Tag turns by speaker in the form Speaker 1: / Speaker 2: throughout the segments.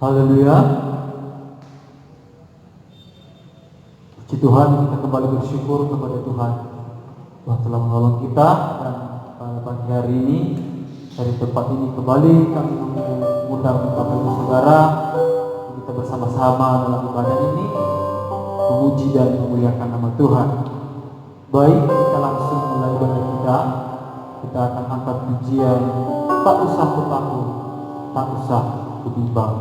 Speaker 1: Haleluya. Puji Tuhan, kita kembali bersyukur kepada Tuhan. Tuhan telah menolong kita, dan pada pagi hari ini dari tempat ini kembali kami mengundang Bapak Ibu Saudara kita bersama-sama dalam ibadah ini memuji dan memuliakan nama Tuhan. Baik, kita langsung mulai ibadah kita. Kita akan angkat pujian tak usah ku takut, tak usah ku bimbang.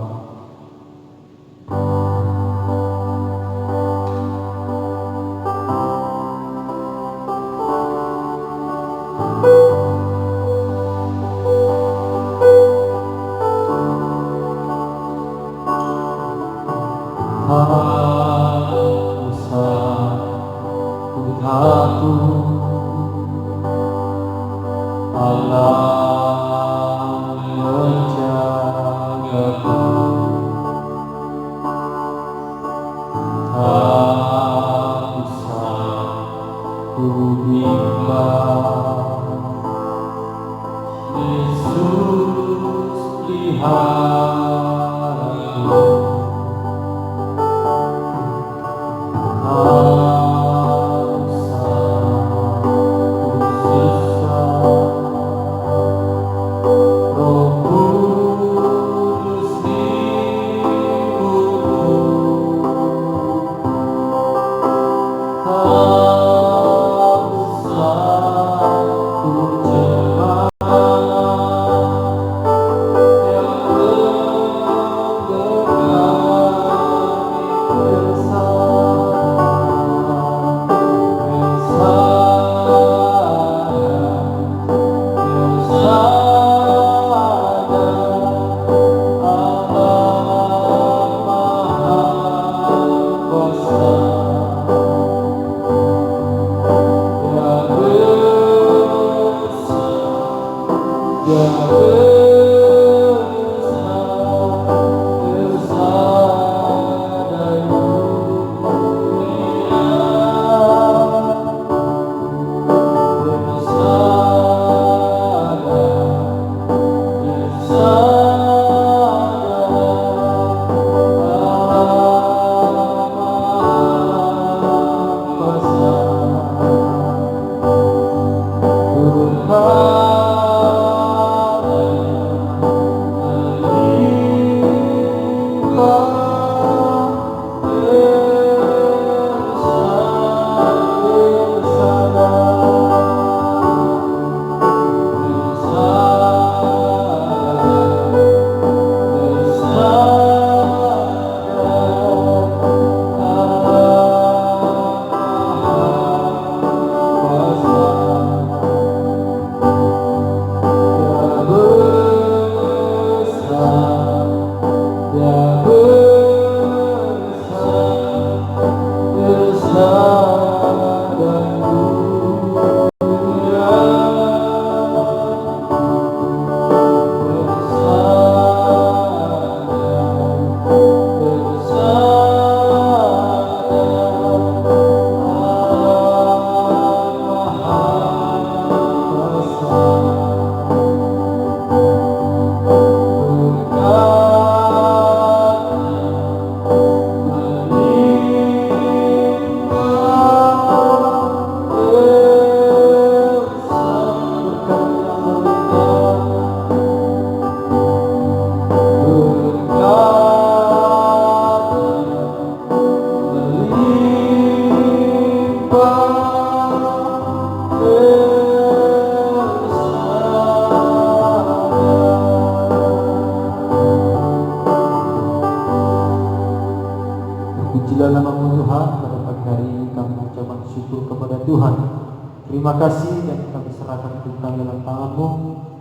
Speaker 1: Terima kasih, dan kami serahkan tentang dalam tangan-Mu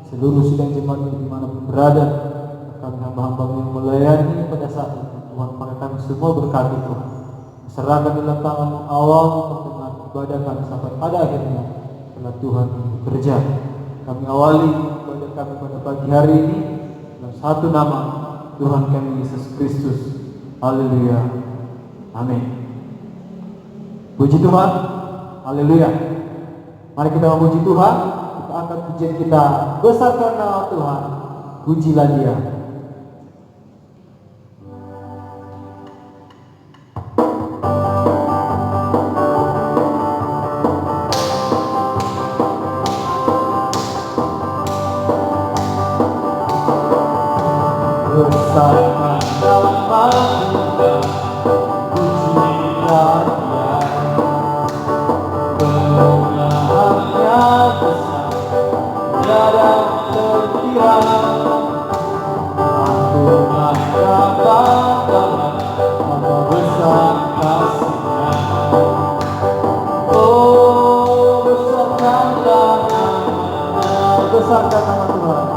Speaker 1: seluruh sidang jemaat dimanapun berada. Kami hamba-hamba yang melayani pada saat ini, Tuhan, pakai kami semua berkati Tuhan. Serahkan dalam tangan-Mu awal pertengahan ibadah kami sampai pada akhirnya, karena Tuhan bekerja. Kami awali ibadah kami pada pagi hari ini dalam satu nama, Tuhan kami Yesus Kristus. Haleluya, amin. Puji Tuhan, haleluya. Mari kita memuji Tuhan, kita angkat pujian kita, besarkan nama Tuhan, pujilah Dia. bersama nama Tuhan, pujilah Dia. Kebenarannya besar, tiada terkira. Ampunilah katakanlah, apa besar kasih-Nya. Oh, besarkanlah nama-Nya, besarkan nama Tuhan.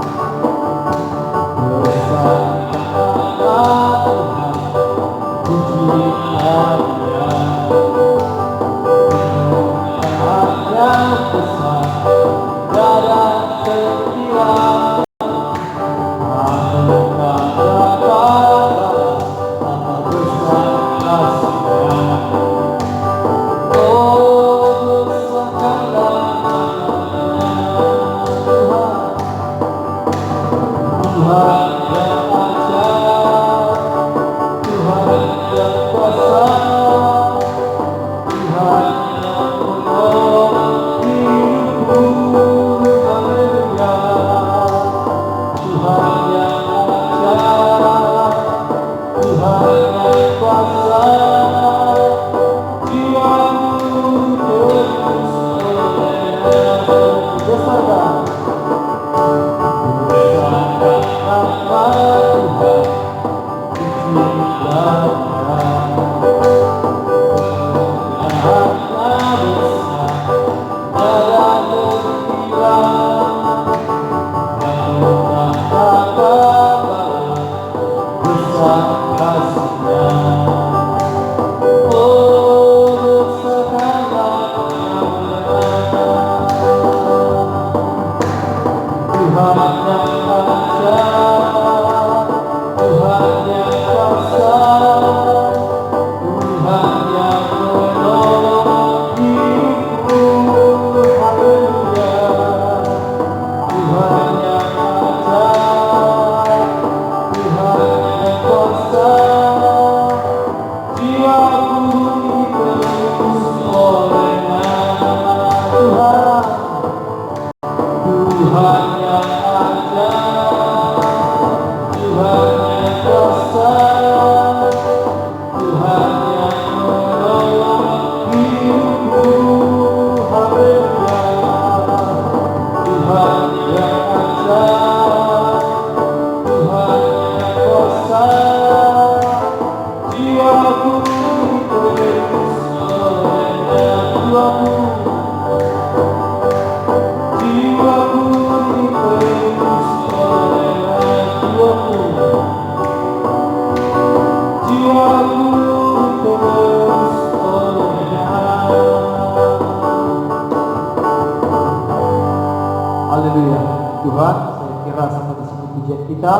Speaker 1: Tuhan, saya kira sampai di sini pujian kita.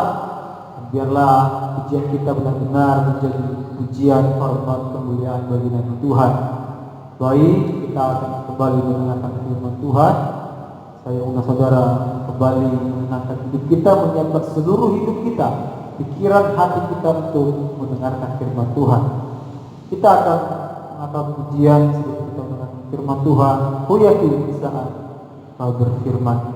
Speaker 1: Biarlah pujian kita benar-benar menjadi pujian, hormat, kemuliaan bagi nama Tuhan. Baik, kita akan kembali mendengarkan firman Tuhan. Saya undang saudara kembali menenangkan hidup kita, menyiapkan seluruh hidup kita, pikiran hati kita untuk mendengarkan firman Tuhan. Kita akan mengangkat pujian sebelum kita mendengarkan firman Tuhan. Oh ya Tuhan, di saat Kau berfirman.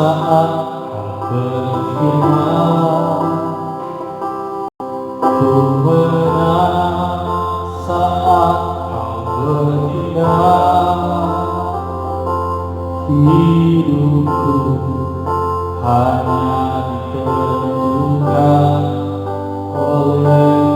Speaker 1: Saat berfirman, ku menang saat Kau bertindak. Hidupku hanya ditentukan oleh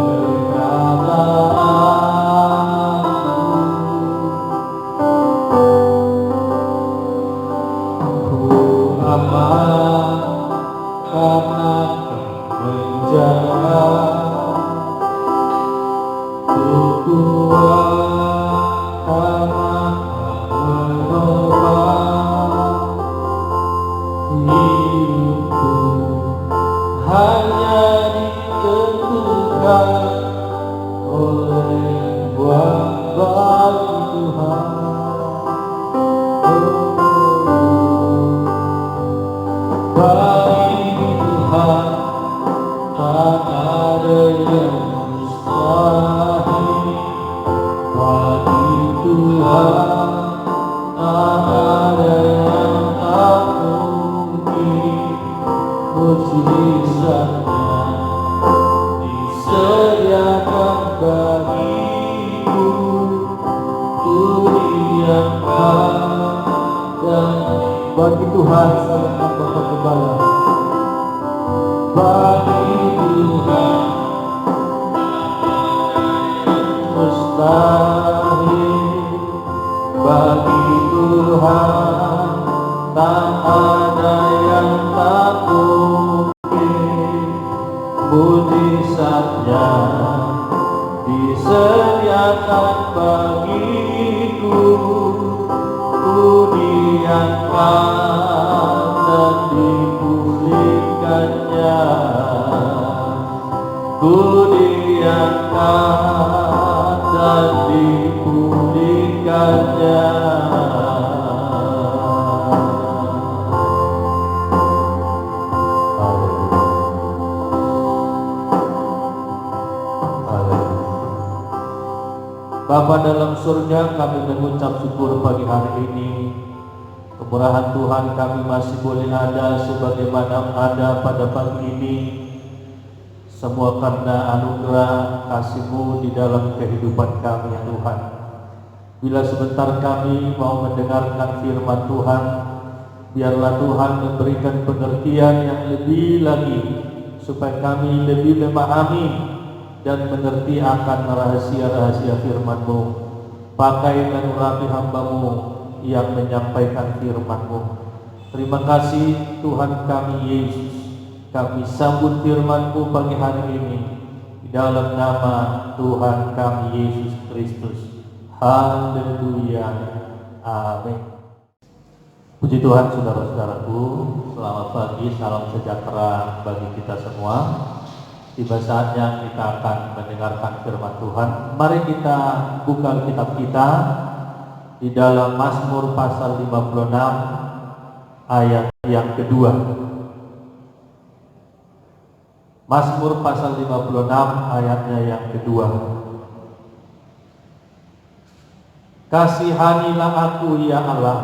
Speaker 1: hidupku Tuhan segenap Bapa Gembala. Bagi Tuhan mustahil, bagi Tuhan tak ada yang tak mungkin. Mujizatnya disediakan bagiku, ku diangkat dan dipulihkannya, ku diangkat dan dipulihkannya. Bapa dalam surga, kami mengucap syukur pagi hari ini. Kemurahan Tuhan kami masih boleh ada sebagaimana ada pada pagi ini. Semua karena anugerah kasih-Mu di dalam kehidupan kami ya Tuhan. Bila sebentar kami mau mendengarkan firman Tuhan, biarlah Tuhan memberikan pengertian yang lebih lagi, supaya kami lebih memahami dan mengerti akan rahasia-rahasia firman-Mu. Pakai dan urapi hamba-Mu yang menyampaikan firman-Mu. Terima kasih Tuhan kami Yesus. Kami sambut firman-Mu pagi hari ini di dalam nama Tuhan kami Yesus Kristus. Haleluya. Amin. Puji Tuhan saudara-saudaraku. Selamat pagi, salam sejahtera bagi kita semua. Tiba saatnya kita akan mendengarkan firman Tuhan. Mari kita buka kitab kita di dalam Mazmur pasal 56 ayat yang kedua. Mazmur pasal 56 ayatnya yang kedua. Kasihanilah aku ya Allah,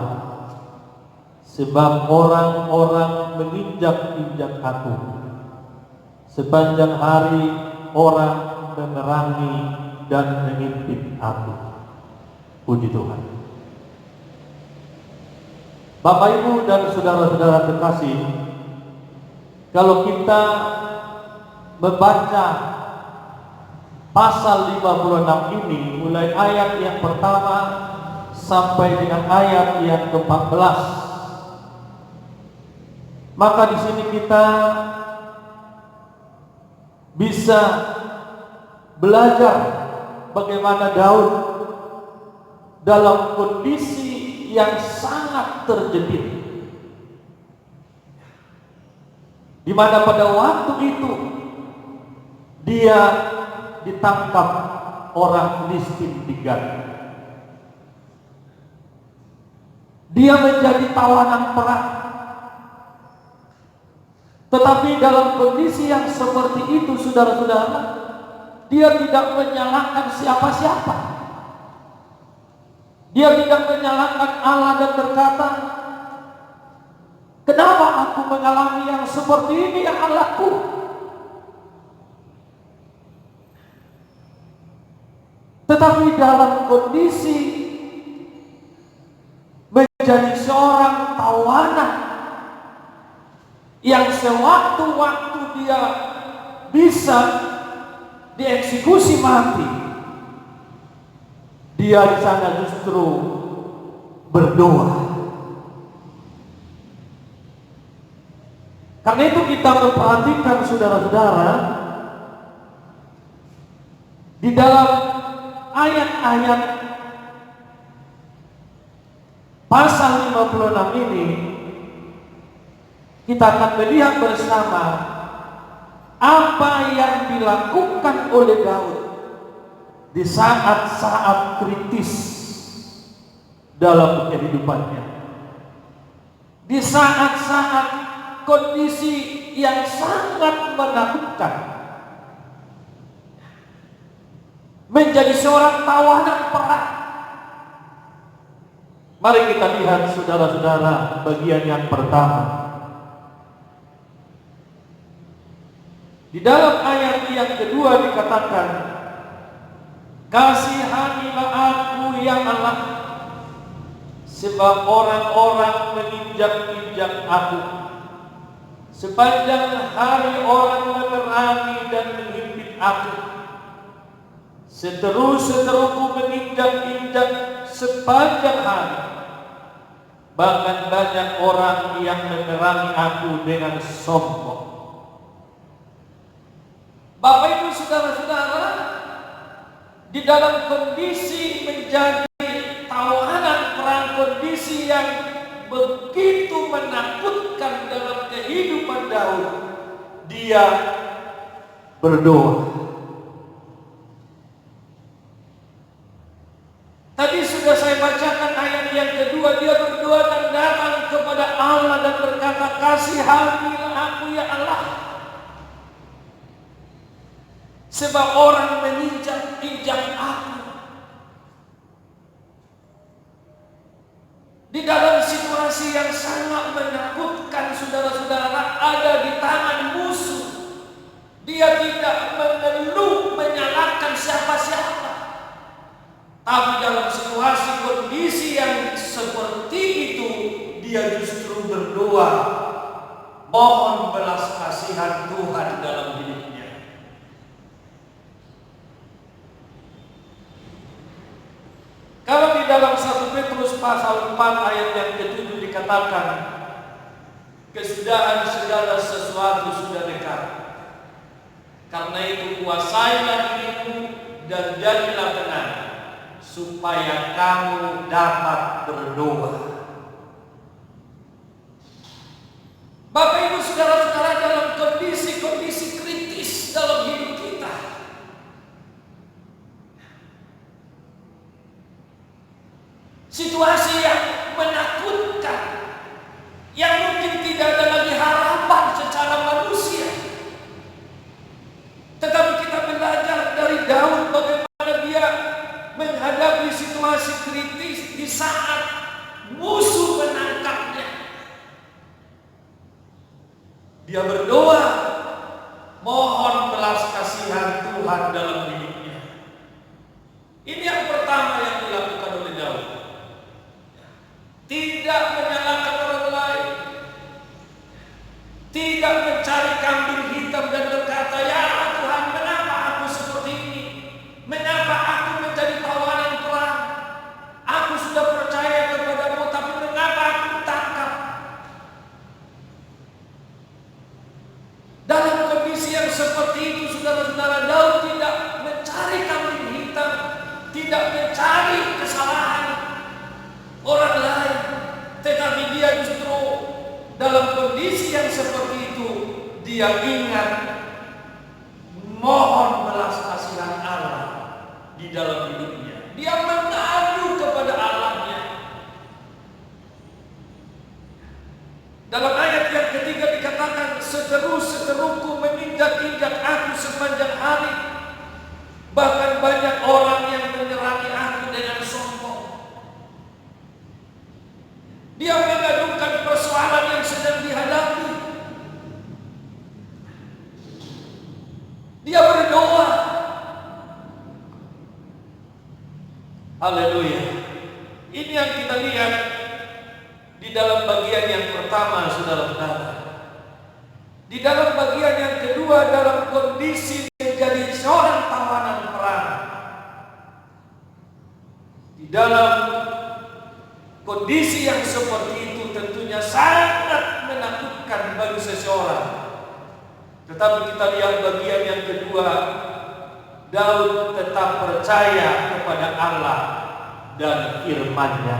Speaker 1: sebab orang-orang menginjak-injak aku. Sepanjang hari orang memerangi dan mengintip aku. Puji Tuhan. Bapak, Ibu, dan saudara-saudara terkasih, kalau kita membaca pasal 56 ini, mulai ayat yang pertama sampai dengan ayat yang ke-14, maka di sini kita bisa belajar bagaimana Daud dalam kondisi yang sangat terjepit, di mana pada waktu itu dia ditangkap orang Filistin di Gat. Dia menjadi tawanan perang. Tetapi dalam kondisi yang seperti itu, saudara-saudara, dia tidak menyalahkan siapa-siapa. Dia tidak menyalahkan Allah dan berkata, kenapa aku mengalami yang seperti ini ya Allahku? Tetapi dalam kondisi menjadi seorang tawanan yang sewaktu-waktu dia bisa dieksekusi mati, dia di sana justru berdoa. Karena itu kita memperhatikan saudara-saudara, di dalam ayat-ayat pasal 56 ini, kita akan melihat bersama apa yang dilakukan oleh Daud di saat-saat kritis dalam kehidupannya, di saat-saat kondisi yang sangat menakutkan, menjadi seorang tawanan perang. Mari kita lihat saudara-saudara bagian yang pertama. Di dalam ayat yang kedua dikatakan, kasihanilah aku ya Allah,
Speaker 2: sebab orang-orang menginjak-injak aku. Sepanjang hari orang menerangi dan menghimpit aku. Seteru-seteruku menginjak-injak sepanjang hari. Bahkan banyak orang yang menerangi aku dengan sombong. Bapak Ibu saudara-saudara, di dalam kondisi menjadi tawanan perang, kondisi yang begitu menakutkan dalam kehidupan Daud, dia berdoa. Tadi sudah saya bacakan ayat yang kedua, dia berdoa dan datang kepada Allah dan berkata, kasihanilah aku ya Allah, sebab orang menginjak-injak aku. Di dalam situasi yang sangat menakutkan, saudara-saudara, ada di tangan musuh. Dia tidak mengeluh, menyalahkan siapa-siapa. Tapi dalam situasi kondisi yang seperti itu, dia justru berdoa, mohon belas kasihan Tuhan dalam hidupnya. Kalau di dalam 1 Petrus pasal 4 ayat yang ke-7 dikatakan, kesudahan segala sesuatu sudah dekat. Karena itu kuasailah dirimu dan jadilah tenang, supaya kamu dapat berdoa. Bapak Ibu saudara-saudara, dalam kondisi-kondisi kritis dalam hidup kita, situasi yang menakutkan, yang mungkin tidak ada lagi harapan secara manusia, tetapi kita belajar dari Daud bagaimana dia menghadapi situasi kritis di saat musuh menangkapnya. Dia berdoa, mohon belas kasihan Tuhan dalam hidupnya. Ini yang pertama yang dilakukan oleh Daud. Tidak menyalahkan orang lain, tidak mencari kambing hitam dan berkata, ya Tuhan, mengapa aku seperti ini? Mengapa aku menjadi tawanan perang? Aku sudah percaya kepadamu, tapi mengapa aku tangkap? Dalam kondisi yang seperti itu, saudara-saudara, Daud tidak mencari kambing hitam, tidak mencari kesalahan orang lain, tetapi dia justru dalam kondisi yang seperti itu, dia ingat mohon belas kasihan Allah di dalam hidupnya. Dia mengadu kepada Allahnya. Dalam ayat yang ketiga dikatakan, seteru-seteruku menginjak-injak aku sepanjang hari. Bahkan banyak orang yang menyerangi aku dengan sombong. Dia mengadukan persoalan yang sedang dihadapi. Dia berdoa. Haleluya. Ini yang kita lihat di dalam bagian yang pertama, saudara-saudara. Di dalam bagian yang kedua, dalam kondisi menjadi seorang tawanan perang. Di dalam kondisi yang seperti itu tentunya sangat menakutkan bagi seseorang. Tetapi kita lihat bagian yang kedua, Daud tetap percaya kepada Allah dan firman-Nya.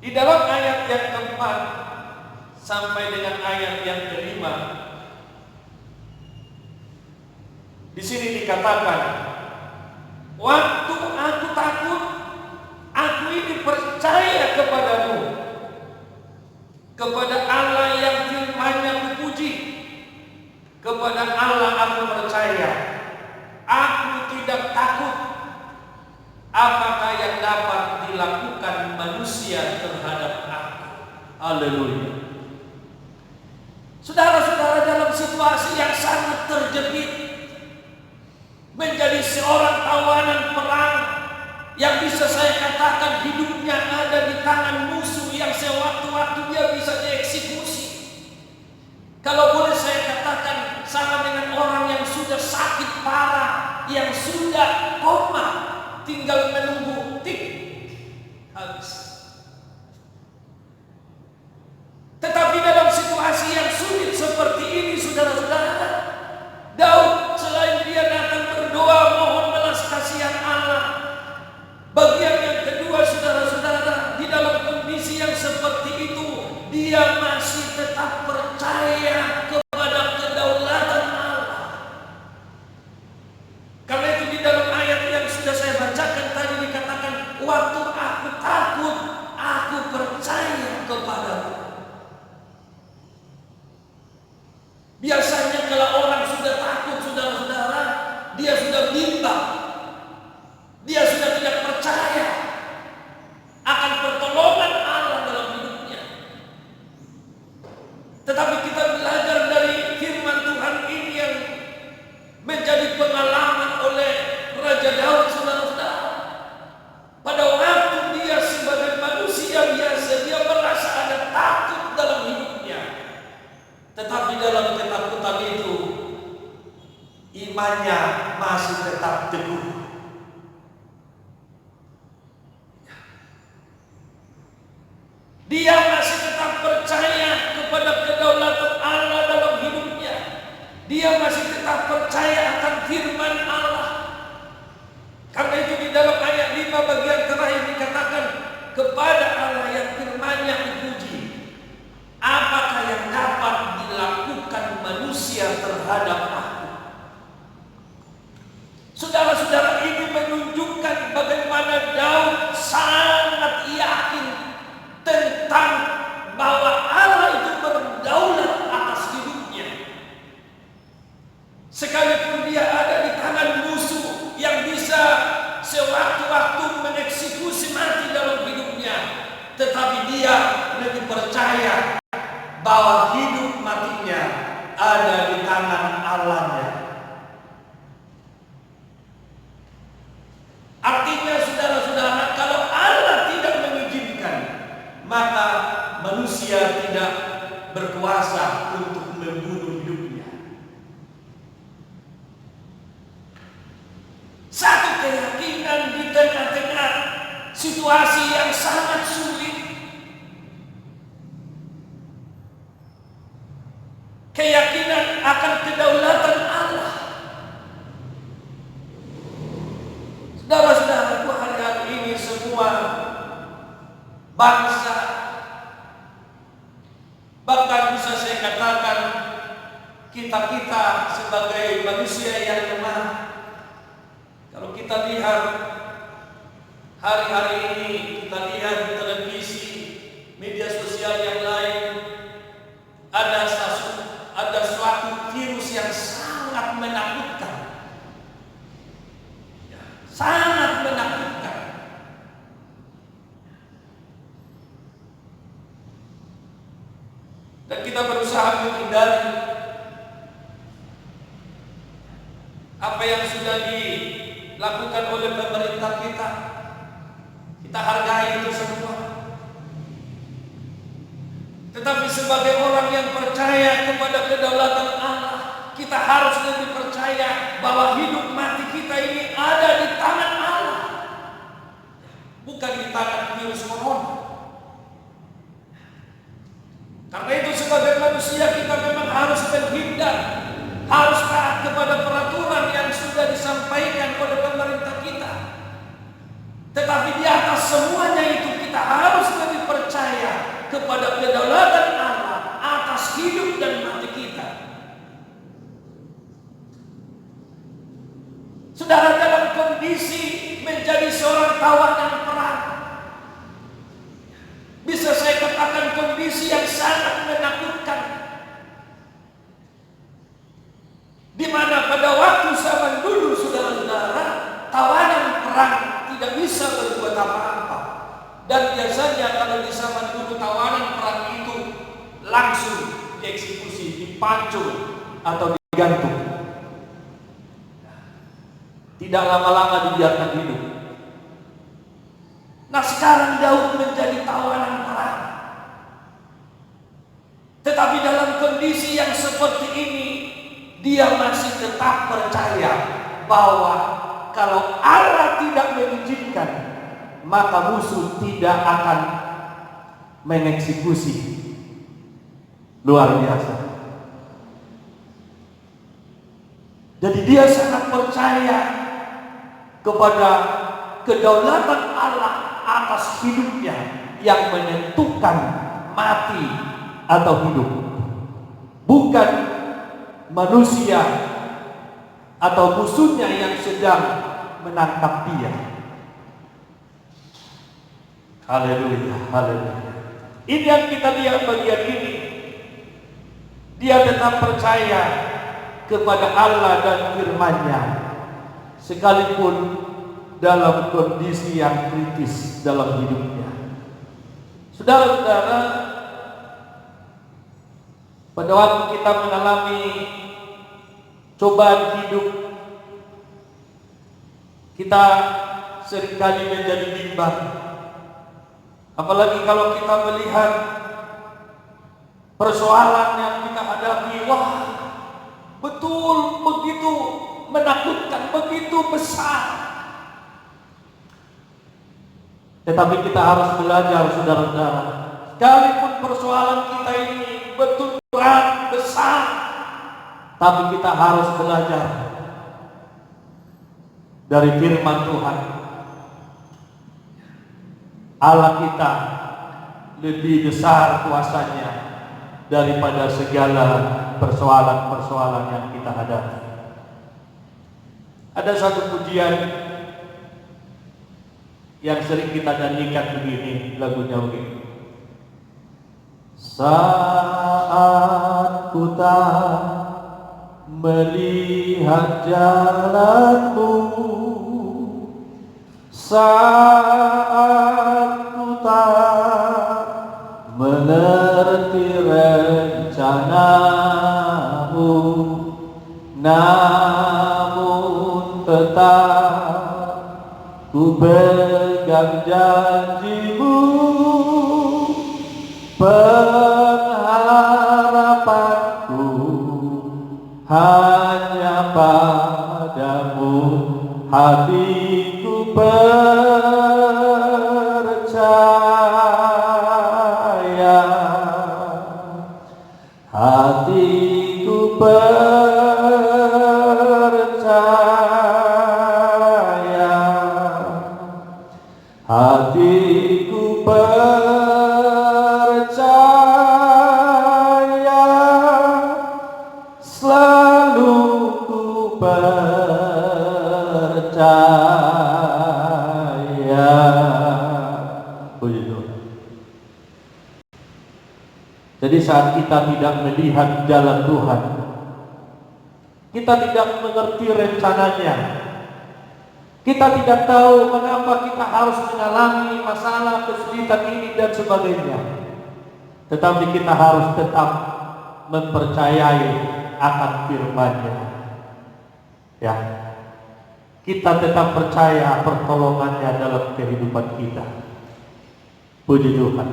Speaker 2: Di dalam ayat yang keempat sampai dengan ayat yang kelima, di sini dikatakan, waktu aku takut, aku ini percaya kepadamu, kepada Allah yang firman-Nya kupuji, kepada Allah aku percaya, aku tidak takut. Apakah yang dapat dilakukan manusia terhadap aku? Haleluya. Saudara-saudara, dalam situasi yang sangat terjepit, menjadi seorang tawanan perang, yang bisa saya katakan hidupnya ada di tangan musuh yang sewaktu-waktu dia bisa dieksekusi. Kalau boleh saya katakan, sama dengan orang yang sudah sakit parah, yang sudah koma, tinggal menunggu tik habis. Tetapi dalam situasi yang sulit seperti ini, saudara-saudara, Daud selain dia datang berdoa mohon belas kasihan Allah, bagian yang kedua, saudara-saudara, di dalam kondisi yang seperti itu, dia masih tetap percaya kepada kedaulatan Allah. Karena itu di dalam ayat yang sudah saya bacakan tadi dikatakan, waktu aku takut, aku percaya kepadamu. Biasanya kalau orang sudah takut, saudara-saudara, dia sudah bimbang, dia sudah tidak percaya akan pertolongan Allah dalam hidupnya. Tetapi kita belajar dari firman Tuhan ini yang menjadi pengalaman oleh Raja Daud, saudara-saudara. Pada waktu dia sebagai manusia biasa, dia merasa ada takut dalam hidupnya. Tetapi dalam ketakutan itu, imannya masih tetap teguh. Dia masih tetap percaya kepada kedaulatan Allah dalam hidupnya. Dia masih tetap percaya akan firman Allah. Karena itu di dalam ayat 5 bagian terakhir dikatakan, kepada Allah yang firman-Nya dipuji, apakah yang dapat dilakukan manusia terhadap aku? Saudara-saudara, ini menunjukkan bagaimana Daud sangat yakin tentang bahwa Allah itu berdaulat atas hidupnya. Sekalipun dia ada di tangan musuh yang bisa sewaktu-waktu mengeksekusi mati dalam hidupnya, tetapi dia lebih percaya bahwa hidup matinya ada di tangan Allahnya. Artinya saudara-saudara, kalau Allah tidak mengizinkan, maka manusia tidak berkuasa untuk membunuh hidupnya. Satu keyakinan di tengah-tengah situasi yang sangat sulit, keyakinan akan kedaulatan Allah. Saudara-saudaraku, hari-hari ini semua bangsa, bahkan bisa saya katakan kita sebagai manusia yang lemah, kalau kita lihat hari-hari ini, kita lihat di televisi, media sosial yang lain, ada suatu virus yang sangat menakutkan, sangat menakutkan. Dan kita berusaha menghindari apa yang sudah dilakukan oleh pemerintah kita. Kita hargai itu semua. Tetapi sebagai orang yang percaya kepada kedaulatan Allah, kita harus lebih percaya bahwa hidup mati kita ini ada di tangan Allah, bukan di tangan virus corona. Karena itu sebagai manusia kita memang harus menghindar, harus taat kepada peraturan yang sudah disampaikan oleh pemerintah kita. Tetapi di atas semuanya itu kita harus lebih percaya kepada kedaulatan Allah atas hidup dan mati kita. Saudara, dalam kondisi menjadi seorang tawanan perang, bisa saya katakan kondisi yang sangat menakutkan, di mana pada waktu zaman dulu, saudara-saudara, tawanan perang tidak bisa berbuat apa-apa. Dan biasanya kalau di zaman dulu tawanan perang itu langsung dieksekusi, dipancung atau digantung. Tidak lama-lama dibiarkan hidup. Nah sekarang Daud menjadi tawanan perang. Tetapi dalam kondisi yang seperti ini, dia masih tetap percaya bahwa kalau Allah tidak mengizinkan, maka musuh tidak akan mengeksekusi. Luar biasa. Jadi dia sangat percaya kepada kedaulatan Allah atas hidupnya yang menentukan mati atau hidup, bukan manusia atau musuhnya yang sedang menangkap dia. Haleluya, haleluya. Ini yang kita lihat bagian ini. Dia tetap percaya kepada Allah dan firman-Nya, sekalipun dalam kondisi yang kritis dalam hidupnya. Saudara-saudara, pada waktu kita mengalami cobaan hidup, kita seringkali menjadi bimbang. Apalagi kalau kita melihat persoalan yang kita hadapi, wah, betul begitu menakutkan, begitu besar. Tetapi kita harus belajar, saudara-saudara, sekalipun persoalan kita ini betul berat, besar, tapi kita harus belajar dari firman Tuhan. Allah kita lebih besar kuasanya daripada segala persoalan-persoalan yang kita hadapi. Ada satu pujian yang sering kita nyanyikan begini, lagunya begini. Saat ku tak melihat jalanmu, saat ku tak mengerti rencanamu, namun tetap ku pegang janjimu, pengharapanku hanya padamu, hatiku percaya, hatiku percaya, hatiku percaya, selalu ku percaya. Puji Tuhan. Jadi saat kita tidak melihat jalan Tuhan, kita tidak mengerti rencananya, kita tidak tahu mengapa kita harus mengalami masalah, kesulitan ini dan sebagainya, tetapi kita harus tetap mempercayai akan firman-Nya. Ya, kita tetap percaya pertolongannya dalam kehidupan kita. Puji Tuhan.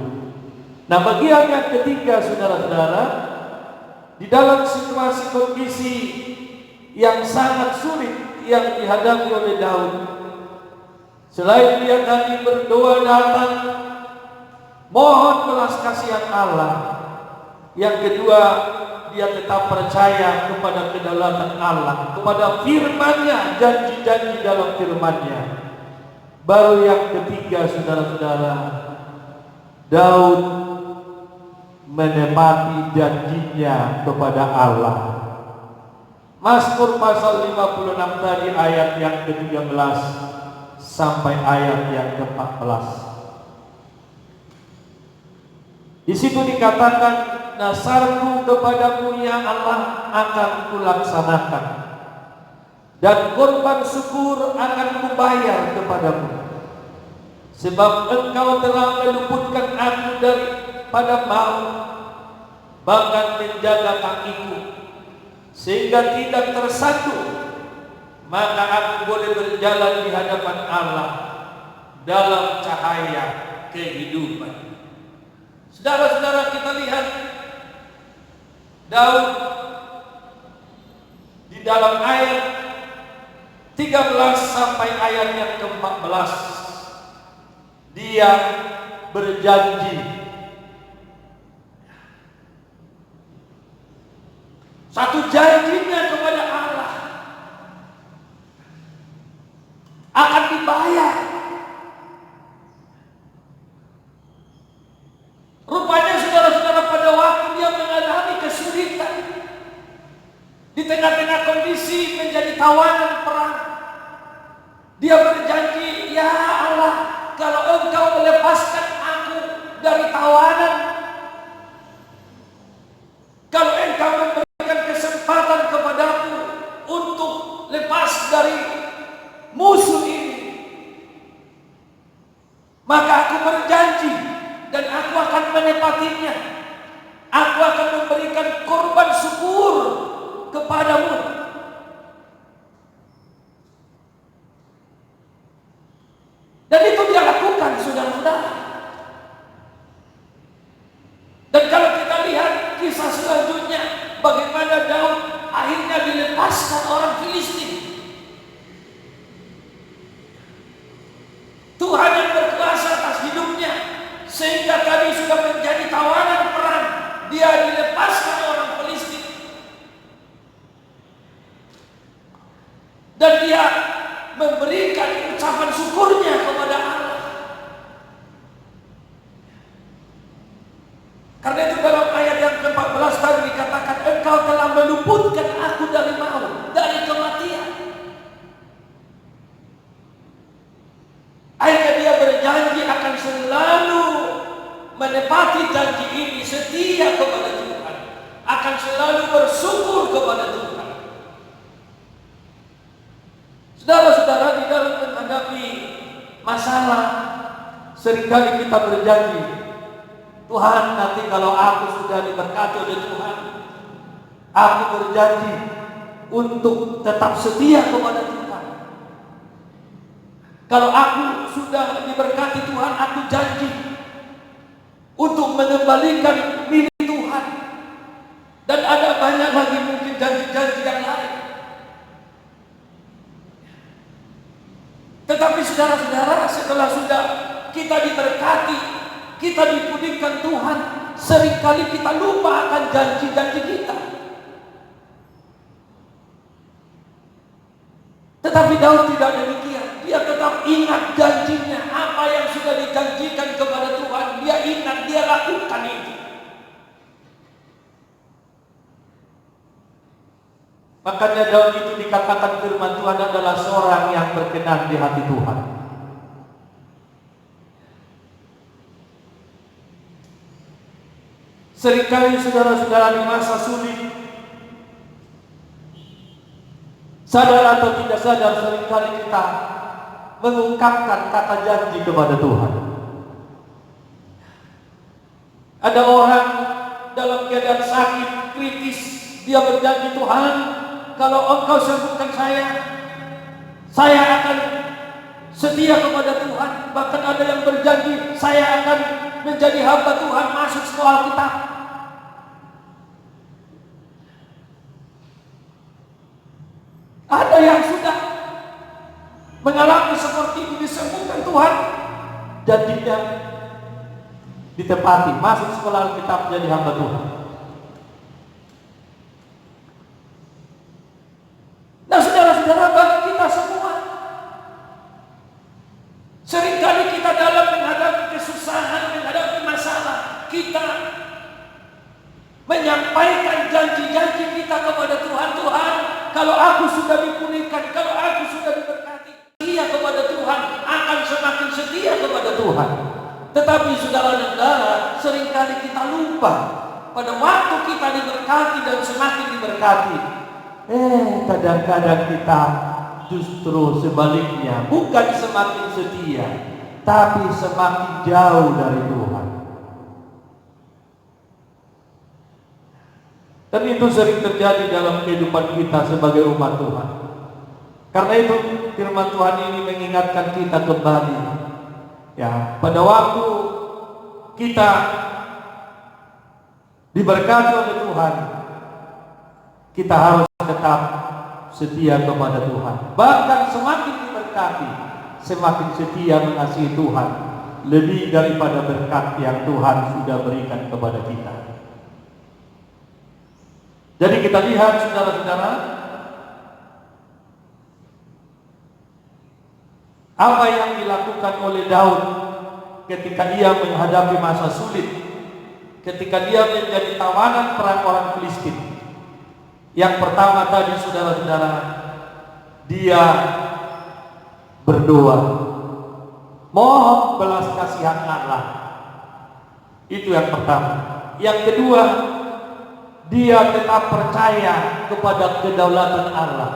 Speaker 2: Nah, bagian yang ketiga, saudara-saudara, di dalam situasi kondisi yang sangat sulit yang dihadapi oleh Daud, selain dia tadi berdoa datang mohon belas kasihan Allah, yang kedua dia tetap percaya kepada kedaulatan Allah, kepada firman-Nya, janji-janji dalam firman-Nya. Baru yang ketiga, saudara-saudara, Daud menepati janjinya kepada Allah. Mazmur pasal 56 tadi ayat yang ke-13 sampai ayat yang ke-14. Di situ dikatakan, nasarku kepadamu ya Allah akan kulaksanakan, dan korban syukur akan kubayar kepadamu. Sebab engkau telah meluputkan aku daripada maut, bahkan menjaga kakiku sehingga tidak tersatu, maka aku boleh berjalan di hadapan Allah dalam cahaya kehidupan. Saudara-saudara, kita lihat Daud di dalam ayat 13 sampai ayat yang ke-14, dia berjanji. Satu janjinya kepada Allah akan dibayar. Rupanya saudara-saudara, pada waktu dia mengalami kesulitan, di tengah-tengah kondisi menjadi tawanan perang, dia berjanji, "Ya Allah, kalau Engkau melepaskan aku dari tawanan, kalau Engkau memberikan kesempatan kepadaku untuk lepas dari musuh ini, maka aku berjanji dan aku akan menepatinya. Aku akan memberikan korban syukur kepadamu." Dan itu dia lakukan, saudara-saudara. Dan kalau kita lihat kisah selanjutnya, bagaimana Daud akhirnya dilepaskan orang Filistin. Tuhan yang berkuasa atas hidupnya, sehingga tadi sudah menjadi tawanan perang, dia dilepaskan orang Filistin. Dan dia memberikan ucapan syukurnya kepada Allah. Karena itu dalam ayat yang ke-14 tadi dikatakan, "Engkau telah meluputkan aku dari maut, dari kematian." Akhirnya dia berjanji akan selalu menepati janji ini, setia kepada Tuhan, akan selalu bersyukur kepada Tuhan. Saudara-saudara, di dalam menghadapi masalah, seringkali kita berjanji, "Tuhan, nanti kalau aku sudah diberkati oleh Tuhan, aku berjanji untuk tetap setia kepada Tuhan. Kalau aku sudah diberkati Tuhan, aku janji untuk mengembalikan milik Tuhan." Dan ada banyak lagi mungkin janji-janji yang lain. Tetapi saudara-saudara, setelah sudah kita diberkati, kita dipulihkan Tuhan, seringkali kita lupa akan janji-janji kita. Tetapi Daud tidak demikian. Dia tetap ingat janjinya, apa yang sudah dijanjikan kepada Tuhan, dia ingat, dia lakukan itu. Makanya Daud itu dikatakan firman Tuhan adalah seorang yang berkenan di hati Tuhan. Seringkali saudara-saudara, di masa sulit, sadar atau tidak sadar, seringkali kita mengungkapkan kata janji kepada Tuhan. Ada orang dalam keadaan sakit kritis, dia berjanji, "Tuhan, kalau Engkau sembuhkan saya akan setia kepada Tuhan." Bahkan ada yang berjanji, "Saya akan menjadi hamba Tuhan, masuk sekolah Alkitab." Ada yang sudah mengalami seperti itu, disembuhkan Tuhan, janjinya ditepati, masuk sekolah Alkitab, jadi hamba Tuhan. Nah, saudara-saudara, bagi kita semua, seringkali kita dalam menghadapi kesusahan, menghadapi masalah, kita menyampaikan janji-janji kita kepada Tuhan. "Tuhan, kalau aku sudah dipulihkan, kalau aku sudah diberkati, setia kepada Tuhan, akan semakin setia kepada Tuhan." Tetapi saudara-saudara, seringkali kita lupa, pada waktu kita diberkati dan semakin diberkati, kadang-kadang kita justru sebaliknya, bukan semakin setia, tapi semakin jauh dari Tuhan. Dan itu sering terjadi dalam kehidupan kita sebagai umat Tuhan. Karena itu firman Tuhan ini mengingatkan kita kembali Ya, pada waktu kita diberkati oleh Tuhan, kita harus tetap setia kepada Tuhan. Bahkan semakin diberkati, semakin setia mengasihi Tuhan, lebih daripada berkat yang Tuhan sudah berikan kepada kita. Jadi kita lihat saudara-saudara, apa yang dilakukan oleh Daud ketika dia menghadapi masa sulit, ketika dia menjadi tawanan perang orang Filistin. Yang pertama tadi saudara-saudara, dia berdoa, mohon belas kasihan Allah. Itu yang pertama. Yang kedua, dia tetap percaya kepada kedaulatan Allah.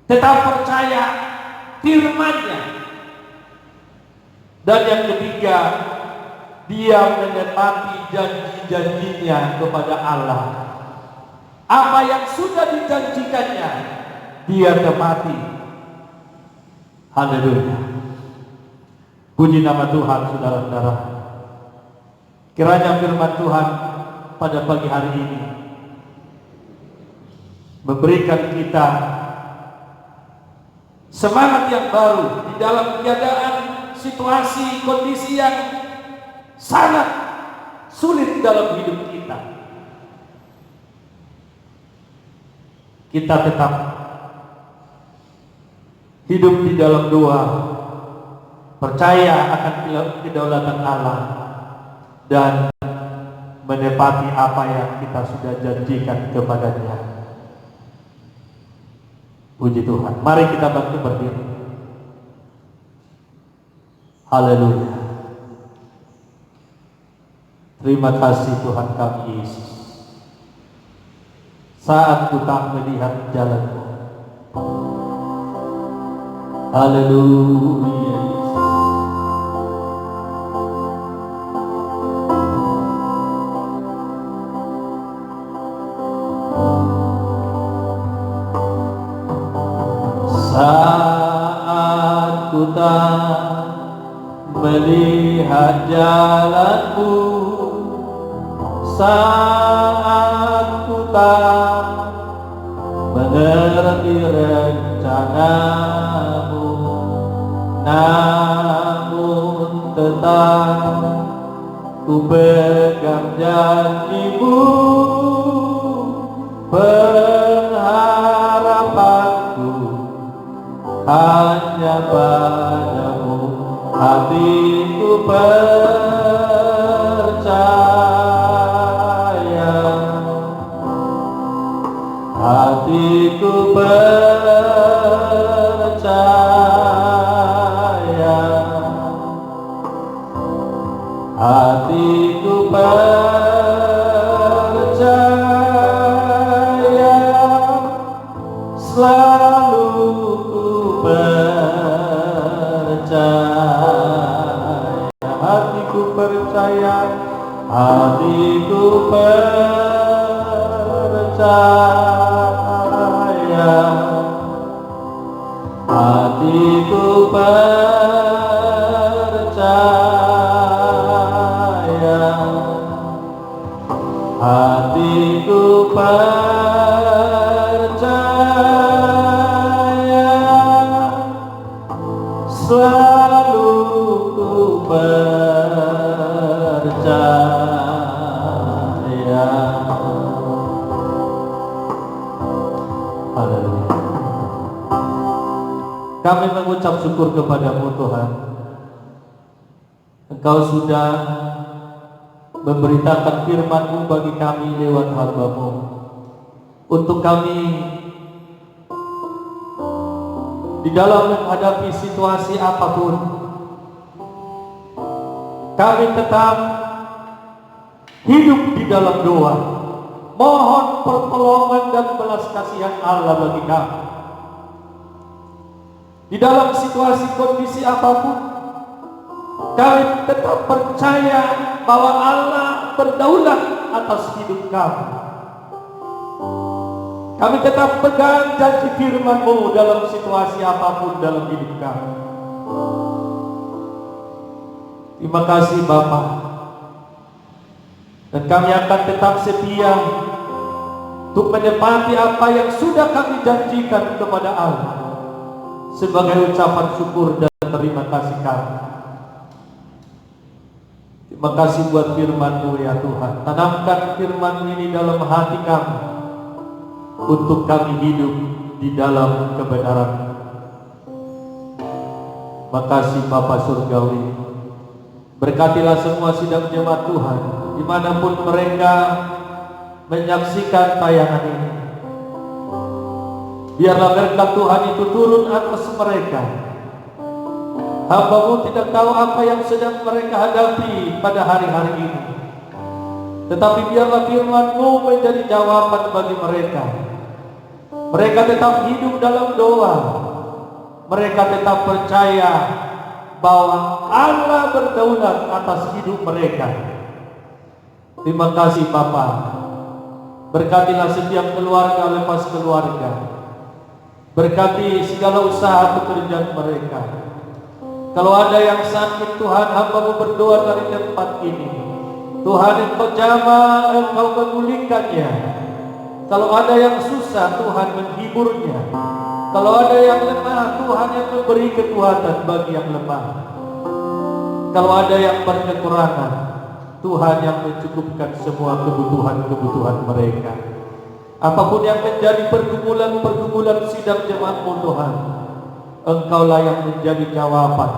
Speaker 2: Tetap percaya firman-Nya. Dan yang ketiga, dia menepati janji-janjinya kepada Allah. Apa yang sudah dijanjikannya, dia tepati. Haleluya. Puji nama Tuhan, saudara-saudara. Kiranya firman Tuhan pada pagi hari ini memberikan kita semangat yang baru di dalam keadaan situasi kondisi yang sangat sulit dalam hidup kita. Kita tetap hidup di dalam doa, percaya akan kedaulatan Allah, dan menepati apa yang kita sudah janjikan kepadanya. Puji Tuhan. Mari kita bangkit berdiri. Haleluya. Terima kasih Tuhan kami Yesus. Saat ku tak melihat jalanmu. Haleluya Yesus. Saat ku tak melihat jalanmu, saat ku tak mengerti rencanamu, namun tetap ku pegang janjimu, pengharapanku hanya padamu. Hatiku percaya, hatiku percaya, hatiku percaya, selalu ku percaya. Hatiku percaya, hatiku percaya, hatiku percaya, hatiku percaya, selalu ku percaya. Haleluya. Kami mengucap syukur kepadamu Tuhan. Engkau sudah memberitakan firman-Mu bagi kami lewat hamba-Mu, untuk kami di dalam menghadapi situasi apapun, kami tetap hidup di dalam doa, mohon pertolongan dan belas kasihan Allah bagi kami. Di dalam situasi kondisi apapun, kami tetap percaya bahwa Allah berdaulat atas hidup kami. Kami tetap pegang janji firman-Mu dalam situasi apapun dalam hidup kami. Terima kasih Bapa. Dan kami akan tetap setia untuk menepati apa yang sudah kami janjikan kepada Allah sebagai ucapan syukur dan terima kasih kami. Terima kasih buat firman-Mu ya Tuhan. Tanamkan firman ini dalam hati kami untuk kami hidup di dalam kebenaran. Makasih Bapa Surgawi. Berkatilah semua sidang jemaat Tuhan dimanapun mereka menyaksikan tayangan ini. Biarlah berkat Tuhan itu turun atas mereka. Hamba-Mu tidak tahu apa yang sedang mereka hadapi pada hari-hari ini, tetapi biarlah firman-Mu menjadi jawaban bagi mereka. Mereka tetap hidup dalam doa. Mereka tetap percaya bahwa Allah berdaulat atas hidup mereka. Terima kasih Bapa. Berkatilah setiap keluarga lepas keluarga. Berkati segala usaha pekerjaan mereka. Kalau ada yang sakit Tuhan, hamba-Mu berdoa dari tempat ini. Tuhan Engkau jamah, Engkau memulihkannya. Kalau ada yang susah, Tuhan menghiburnya. Kalau ada yang lemah, Tuhan yang memberi kekuatan bagi yang lemah. Kalau ada yang berkekurangan, Tuhan yang mencukupkan semua kebutuhan-kebutuhan mereka. Apapun yang menjadi pergumulan-pergumulan sidang jemaat-Mu Tuhan, Engkaulah yang menjadi jawaban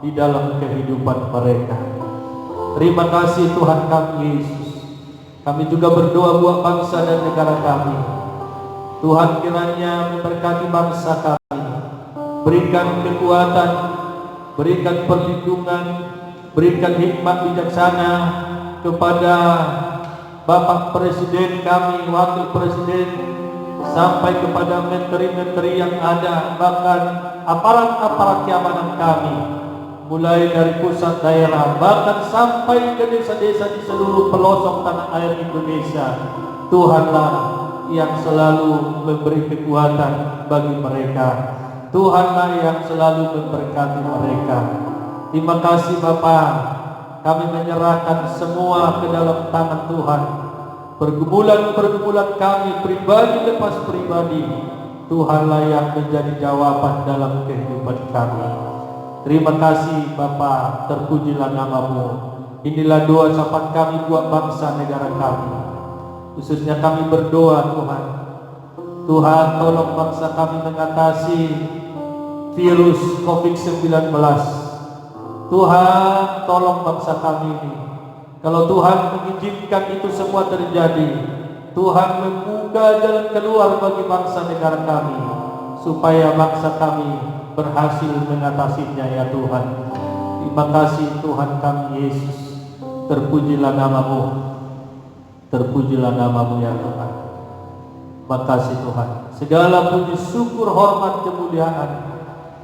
Speaker 2: di dalam kehidupan mereka. Terima kasih Tuhan kami Yesus. Kami juga berdoa buat bangsa dan negara kami. Tuhan kiranya memberkati bangsa kami. Berikan kekuatan, berikan perlindungan, berikan hikmat bijaksana kepada Bapak Presiden kami, Wakil Presiden, sampai kepada menteri-menteri yang ada, bahkan aparat-aparat keamanan kami, mulai dari pusat daerah, bahkan sampai ke desa-desa di seluruh pelosok tanah air Indonesia. Tuhanlah yang selalu memberi kekuatan bagi mereka. Tuhanlah yang selalu memberkati mereka. Terima kasih Bapa. Kami menyerahkan semua ke dalam tangan Tuhan. Pergumulan-pergumulan kami pribadi lepas pribadi, Tuhanlah yang menjadi jawaban dalam kehidupan kami. Terima kasih Bapa, terpujilah nama-Mu. Inilah doa ucapan kami buat bangsa negara kami. Khususnya kami berdoa Tuhan. Tuhan tolong bangsa kami mengatasi virus COVID-19. Tuhan tolong bangsa kami ini. Kalau Tuhan mengizinkan itu semua terjadi, Tuhan membuka jalan keluar bagi bangsa negara kami, supaya bangsa kami berhasil mengatasinya ya Tuhan. Terima kasih Tuhan kami Yesus. Terpujilah nama-Mu. Terpujilah nama-Mu ya Tuhan. Terima kasih Tuhan. Segala puji syukur hormat kemuliaan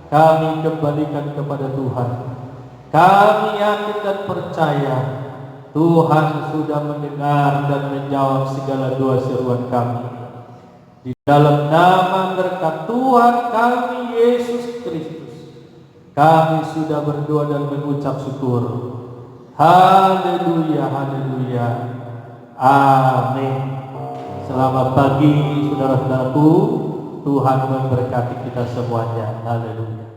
Speaker 2: kami kembalikan kepada Tuhan. Kami yakin dan percaya Tuhan sudah mendengar dan menjawab segala doa seruan kami. Di dalam nama berkat Tuhan kami Yesus Kristus, kami sudah berdoa dan mengucap syukur. Haleluya, haleluya, amin. Selamat pagi saudara-saudaraku. Tuhan memberkati kita semuanya. Haleluya.